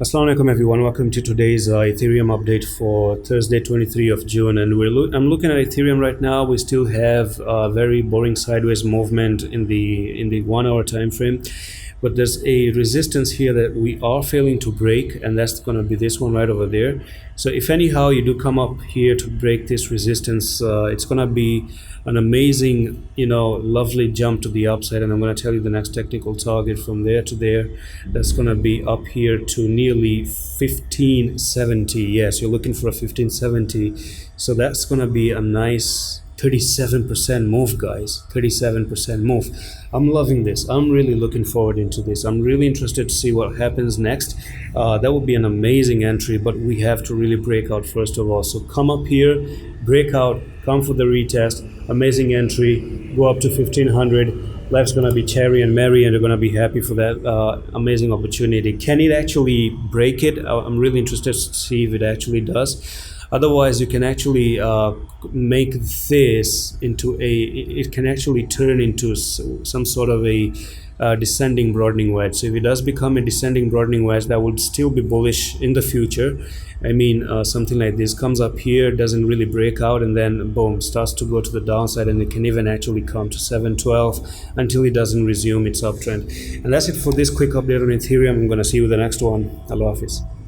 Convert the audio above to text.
Assalamu alaikum everyone, welcome to today's Ethereum update for Thursday 23 of June, and I'm looking at Ethereum right now. We still have a very boring sideways movement in the 1 hour time frame, but there's a resistance here that we are failing to break, and that's going to be this one right over there. So if anyhow you do come up here to break this resistance, it's going to be an amazing, lovely jump to the upside, and I'm going to tell you the next technical target from there to there. That's going to be up here to nearly 1570. Yes, you're looking for a 1570, so that's going to be a nice 37% move, guys. 37% move. I'm loving this. I'm really looking forward into this. I'm really interested to see what happens next. That would be an amazing entry, but we have to really break out first of all. So come up here, break out, come for the retest. Amazing entry, go up to 1500. Life's gonna be cherry and merry, and they're gonna be happy for that amazing opportunity. Can it actually break it? I'm really interested to see if it actually does. Otherwise, you can actually make this into it can actually turn into some sort of a descending broadening wedge. So if it does become a descending broadening wedge, that would still be bullish in the future. I mean, something like this comes up here, doesn't really break out, and then boom, starts to go to the downside, and it can even actually come to 712 until it doesn't resume its uptrend. And that's it for this quick update on Ethereum. I'm going to see you with the next one. Allah Hafiz.